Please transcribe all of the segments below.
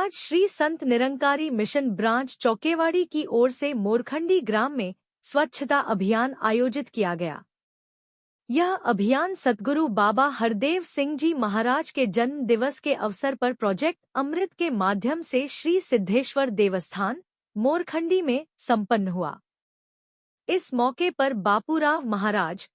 आज Shri Sant Nirankari mission branch चौकेवाड़ी की ओर से मोरखंडी ग्राम में स्वच्छता अभियान आयोजित किया गया। यह अभियान सतगुरु बाबा हरदेव सिंह जी महाराज के जन्म दिवस के अवसर पर प्रोजेक्ट अमृत के माध्यम से श्री सिद्धेश्वर देवस्थान मोरखंडी में संपन्न हुआ। इस मौके पर बापूराव महाराज,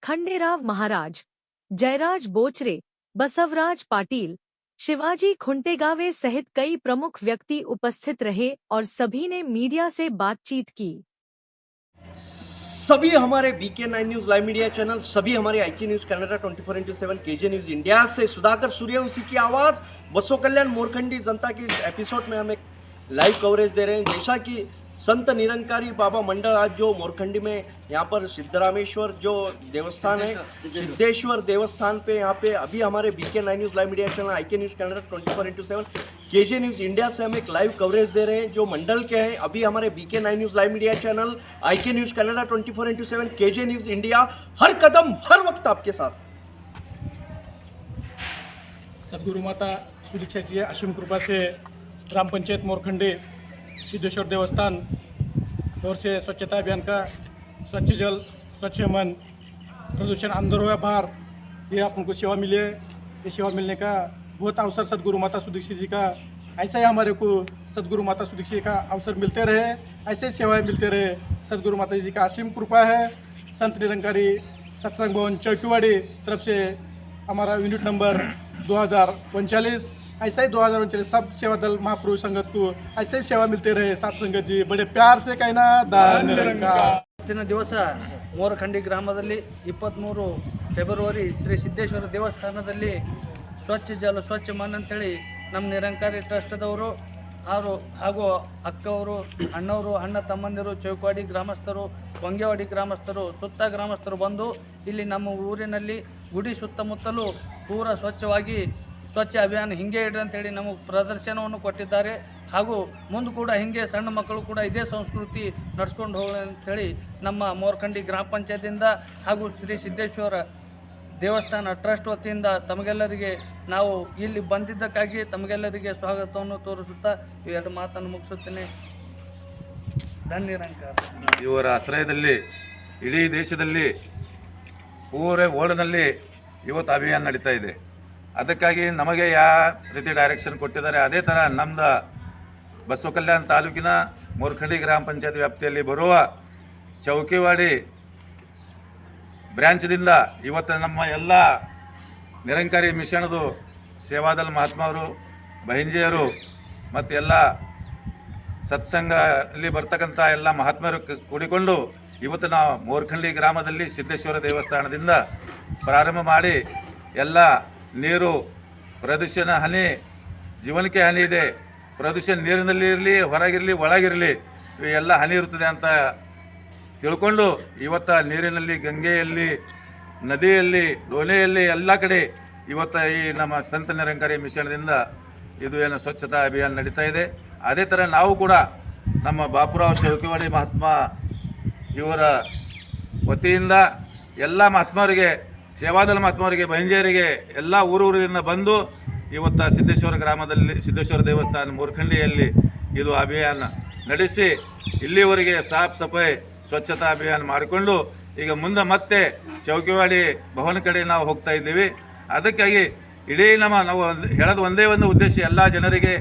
खंडेराव महाराज, जयराज बोचरे, बसवराज पाटिल, शिवाजी खुंटेगावे सहित कई प्रमुख व्यक्ति उपस्थित रहे और सभी ने मीडिया से बातचीत की। सभी हमारे BK9 news live media channel, सभी हमारे IK news Canada 24x7 KJ news India से सुधाकर सूर्य उसी की आवाज़ बसो कल्याण मोरखंडी जनता की इस एपिसोड में हम एक लाइव कवरेज दे रहे हैं। जैसा कि संत निरंकारी बाबा मंडल आज जो मोरखंडी में यहाँ पर सिद्धरामेश्वर जो देवस्थान है, सिद्धेश्वर देवस्थान पे यहाँ पे अभी हमारे BK9 news live media channel, IK news Kannada 24x7 KJ news India से हम एक लाइव कवरेज दे रहे हैं जो मंडल के हैं। अभी हमारे BK9 news live media channel, IK news Kannada 24x7 KJ news India हर कदम हर वक्त आपके साथ। सदगुरु माता सुदीक्षा जी असीम कृपा से ग्राम पंचायत मोरखंडी सिद्धेश्वर देवस्थान ओर से स्वच्छता अभियान का स्वच्छ जल स्वच्छ मन प्रदूषण अंदर हुआ बाहर, ये अपन को सेवा मिली है। ये सेवा मिलने का बहुत अवसर सदगुरु माता सुदीक्षा जी का, ऐसा ही हमारे को सदगुरु माता सुदीक्षा जी का अवसर मिलते रहे, ऐसे ही सेवाएं मिलते रहे। सदगुरु माता जी का असीम कृपा है। संत निरंकारी सत्संग भवन चौकीवाड़ी तरफ से हमारा यूनिट नंबर 2039, ऐसा ही 2039 सब सेवा दल महाप्रभु संगत को ऐसे ही सेवा मिलते रहे। साथ संगत जी बड़े प्यार से कहना दान निरंकार। ಇವತ್ತಿನ ದಿವಸ ಮೋರಖಂಡಿ ಗ್ರಾಮದಲ್ಲಿ 23 ಫೆಬ್ರವರಿ ಶ್ರೀ ಸಿದ್ದೇಶ್ವರ ದೇವಸ್ಥಾನದಲ್ಲಿ ಸ್ವಚ್ಛ ಜಲ ಸ್ವಚ್ಛ ಮನ್ ಅಂತೇಳಿ ನಮ್ಮ ನಿರಂಕಾರಿ ಟ್ರಸ್ಟ್ದವರು ಹಾಗೂ ಅಕ್ಕವರು, ಅಣ್ಣವರು, ಅಣ್ಣ ತಮ್ಮಂದಿರು, ಚೌಕವಾಡಿ ಗ್ರಾಮಸ್ಥರು, ವಂಗೆವಾಡಿ ಗ್ರಾಮಸ್ಥರು, ಸುತ್ತ ಗ್ರಾಮಸ್ಥರು ಬಂದು ಇಲ್ಲಿ ನಮ್ಮ ಊರಿನಲ್ಲಿ ಗುಡಿ ಸುತ್ತಮುತ್ತಲೂ ಪೂರ ಸ್ವಚ್ಛವಾಗಿ ಸ್ವಚ್ಛ ಅಭಿಯಾನ ಹಿಂಗೆ ಇಡ್ರಿ ಅಂತೇಳಿ ನಮಗೆ ಪ್ರದರ್ಶನವನ್ನು ಕೊಟ್ಟಿದ್ದಾರೆ। ಹಾಗೂ ಮುಂದೆ ಕೂಡ ಹಿಂಗೆ ಸಣ್ಣ ಮಕ್ಕಳು ಕೂಡ ಇದೇ ಸಂಸ್ಕೃತಿ ನಡ್ಸ್ಕೊಂಡು ಹೋಗಲಿ ಅಂಥೇಳಿ ನಮ್ಮ ಮೋರಖಂಡಿ ಗ್ರಾಮ ಪಂಚಾಯತಿಯಿಂದ ಹಾಗೂ ಶ್ರೀ ಸಿದ್ದೇಶ್ವರ ದೇವಸ್ಥಾನ ಟ್ರಸ್ಟ್ ವತಿಯಿಂದ ತಮಗೆಲ್ಲರಿಗೆ ನಾವು ಇಲ್ಲಿ ಬಂದಿದ್ದಕ್ಕಾಗಿ ತಮಗೆಲ್ಲರಿಗೆ ಸ್ವಾಗತವನ್ನು ತೋರಿಸುತ್ತಾ ಇವೆರಡು ಮಾತನ್ನು ಮುಗಿಸುತ್ತೇನೆ। ಧನ್ಯರಂಕಾರ ಇವರ ಆಶ್ರಯದಲ್ಲಿ ಇಡೀ ದೇಶದಲ್ಲಿ ಪೂರ ವರ್ಲ್ಡ್ನಲ್ಲಿ ಇವತ್ತು ಅಭಿಯಾನ ನಡೀತಾ ಇದೆ। ಅದಕ್ಕಾಗಿ ನಮಗೆ ಯಾವ ರೀತಿ ಡೈರೆಕ್ಷನ್ ಕೊಟ್ಟಿದ್ದಾರೆ ಅದೇ ಥರ ನಮ್ಮದು ಬಸವ ಕಲ್ಯಾಣ ತಾಲೂಕಿನ ಮೋರಖಂಡಿ ಗ್ರಾಮ ಪಂಚಾಯತ್ ವ್ಯಾಪ್ತಿಯಲ್ಲಿ ಬರುವ ಚೌಕಿವಾಡಿ ಬ್ರ್ಯಾಂಚ್ದಿಂದ ಇವತ್ತು ನಮ್ಮ ಎಲ್ಲ ನಿರಂಕಾರಿ ಮಿಷನದು ಸೇವಾದಳ ಮಹಾತ್ಮರು, ಬಹಿಂಜಿಯರು ಮತ್ತು ಎಲ್ಲ ಸತ್ಸಂಗದಲ್ಲಿ ಬರ್ತಕ್ಕಂಥ ಎಲ್ಲ ಮಹಾತ್ಮರು ಕೂಡಿಕೊಂಡು ಇವತ್ತು ನಾವು ಮೋರಖಂಡಿ ಗ್ರಾಮದಲ್ಲಿ ಸಿದ್ದೇಶ್ವರ ದೇವಸ್ಥಾನದಿಂದ ಪ್ರಾರಂಭ ಮಾಡಿ ಎಲ್ಲ ನೀರು ಪ್ರದೂಷಣ ಹಾನಿ, ಜೀವನಕ್ಕೆ ಹಾನಿ ಇದೆ, ಪ್ರದೂಷಣ ನೀರಿನಲ್ಲಿ ಇರಲಿ, ಹೊರಗಿರಲಿ, ಒಳಗಿರಲಿ ಎಲ್ಲ ಹಾನಿ ಇರುತ್ತದೆ ಅಂತ ತಿಳ್ಕೊಂಡು ಇವತ್ತು ನೀರಿನಲ್ಲಿ, ಗಂಗೆಯಲ್ಲಿ, ನದಿಯಲ್ಲಿ, ಲೋನೆಯಲ್ಲಿ ಎಲ್ಲ ಕಡೆ ಇವತ್ತು ಈ ನಮ್ಮ ಸಂತ ನಿರಂಕಾರಿ ಮಿಷನದಿಂದ ಇದು ಏನು ಸ್ವಚ್ಛತಾ ಅಭಿಯಾನ ನಡೀತಾ ಇದೆ। ಅದೇ ಥರ ನಾವು ಕೂಡ ನಮ್ಮ ಬಾಪುರಾವ್ ಚೌಕಿವಾಡಿ ಮಹಾತ್ಮ ಇವರ ವತಿಯಿಂದ ಎಲ್ಲ ಮಹಾತ್ಮರಿಗೆ, ಸೇವಾದಳ ಮಹಾತ್ಮರಿಗೆ, ಬಹಿಂಜೆಯರಿಗೆ ಎಲ್ಲ ಊರೂರಿನಿಂದ ಬಂದು ಇವತ್ತು ಸಿದ್ದೇಶ್ವರ ಗ್ರಾಮದಲ್ಲಿ ಸಿದ್ದೇಶ್ವರ ದೇವಸ್ಥಾನ ಮೂರ್ಖಂಡಿಯಲ್ಲಿ ಇದು ಅಭಿಯಾನ ನಡೆಸಿ ಇಲ್ಲಿವರೆಗೆ ಸಾಫ್ ಸಫಾಯಿ ಸ್ವಚ್ಛತಾ ಅಭಿಯಾನ ಮಾಡಿಕೊಂಡು ಈಗ ಮುಂದೆ ಮತ್ತೆ ಚೌಕಿವಾಡಿ ಭವನ ಕಡೆ ನಾವು ಹೋಗ್ತಾ ಇದ್ದೀವಿ। ಅದಕ್ಕಾಗಿ ಇಡೀ ನಾವು ಹೇಳೋದು ಒಂದೇ ಒಂದು ಉದ್ದೇಶ, ಎಲ್ಲ ಜನರಿಗೆ,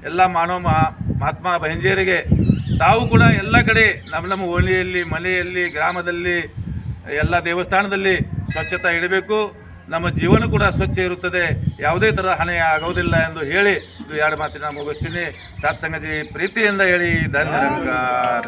ಎಲ್ಲ ಮಹಾತ್ಮ ಬಹಿಂಜೆಯರಿಗೆ ತಾವು ಕೂಡ ಎಲ್ಲ ಕಡೆ ನಮ್ಮ ಓಣಿಯಲ್ಲಿ, ಮನೆಯಲ್ಲಿ, ಗ್ರಾಮದಲ್ಲಿ, ಎಲ್ಲ ದೇವಸ್ಥಾನದಲ್ಲಿ ಸ್ವಚ್ಛತಾ ಇಡಬೇಕು, ನಮ್ಮ ಜೀವನ ಕೂಡ ಸ್ವಚ್ಛ ಇರುತ್ತದೆ, ಯಾವುದೇ ಥರ ಹಾನಿ ಆಗೋದಿಲ್ಲ ಎಂದು ಹೇಳಿ ಇದು ಎರಡು ಮಾತಿನ ಮುಗಿಸ್ತೀನಿ। ಸತ್ಸಂಗಜಿ ಪ್ರೀತಿಯಿಂದ ಹೇಳಿ ಧನ್ಯರಂಕಾರ।